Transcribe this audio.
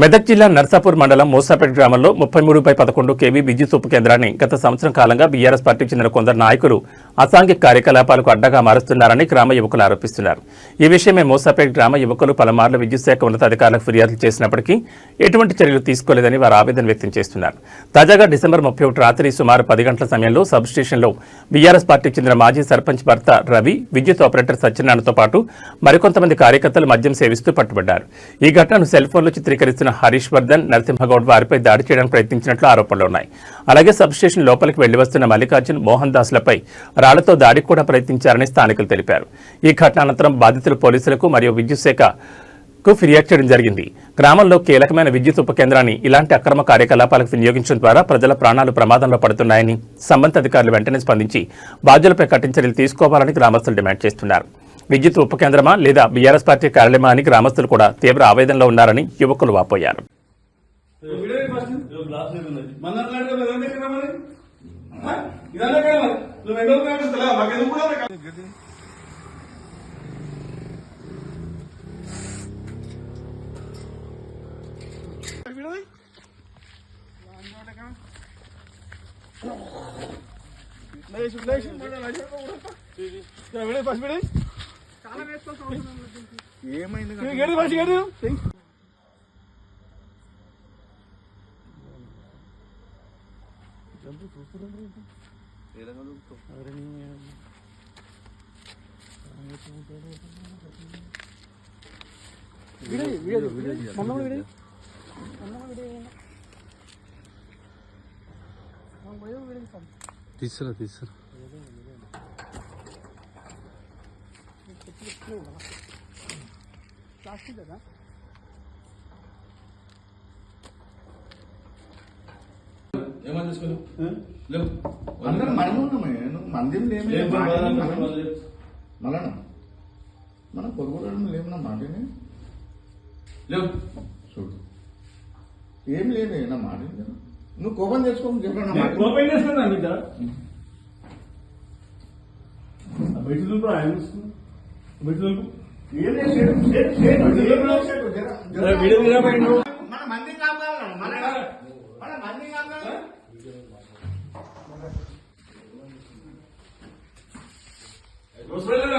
మెదక్ జిల్లా నర్సాపూర్ మండలం మూసాపేట గ్రామంలో 33/11 kV విద్యుత్ ఉప కేంద్రాన్ని గత సంవత్సరం కాలంగా బీఆర్ఎస్ పార్టీకి చెందిన కొందరు నాయకులు అసాంఘిక కార్యకలాపాలకు అడ్డగా మారుస్తున్నారని గ్రామ యువకులు ఆరోపిస్తున్నారు. ఈ విషయమై మూసాపేట గ్రామ యువకులు పలుమార్లు విద్యుత్ శాఖ ఉన్నతాధికారులకు ఫిర్యాదులు చేసినప్పటికీ ఎటువంటి చర్యలు తీసుకోలేదని వారు ఆవేదన వ్యక్తం చేస్తున్నారు. తాజాగా డిసెంబర్ 31 రాత్రి సుమారు 10 గంటల సమయంలో సబ్ స్టేషన్లో బీఆర్ఎస్ పార్టీకి చెందిన మాజీ సర్పంచ్ భర్త రవి, విద్యుత్ ఆపరేటర్ సత్యనారాయణతో పాటు మరికొంతమంది కార్యకర్తలు మద్యం సేవిస్తూ పట్టుబడ్డారు. ఈ ఘటనను సెల్ ఫోన్లో చిత్రీకరిస్తున్న హరీష్ వర్ధన్, నరసింహగౌడ్ వారిపై దాడి చేయడానికి ప్రయత్నించినట్లు ఆరోపణలు ఉన్నాయి. అలాగే సబ్స్టేషన్ లోపలికి వెళ్లి వస్తున్న మల్లికార్జున్, మోహన్ దాస్లపై రాళ్లతో దాడికి కూడా ప్రయత్నించారని స్థానికులు తెలిపారు. ఈ ఘటన అనంతరం బాధితులు పోలీసులకు మరియు విద్యుత్ శాఖకు ఫిర్యాదు చేయడం జరిగింది. గ్రామంలో కీలకమైన విద్యుత్ ఉప కేంద్రాన్ని ఇలాంటి అక్రమ కార్యకలాపాలకు వినియోగించడం ద్వారా ప్రజల ప్రాణాలు ప్రమాదంలో పడుతున్నాయని సంబంధిత అధికారులు వెంటనే స్పందించి బాధ్యులపై కఠిన చర్యలు తీసుకోవాలని గ్రామస్తులు డిమాండ్ చేస్తున్నారు. విద్యుత్ ఉప కేంద్రమా లేదా బీఆర్ఎస్ పార్టీ కార్యాలయమా అని గ్రామస్తులు కూడా తీవ్ర ఆవేదనలో ఉన్నారని యువకులు వాపోయారు. తీసురా ప్లాస్టిక్ కదా ఏమని చూసుకోలేవు అందరం మనమే ఉన్నామే మంది మళ్ళా మనం పొరుగుడం లేవు మాటనే లేవు చూడు ఏం లేదే నా మాట నువ్వు కోపం చేసుకోమని చెప్పాను కోపం చేస్తున్నా బిడ్డ బయట ఆయన బయట మన మంది కావాలి మన మంది కావాలి వస్తున్నాయి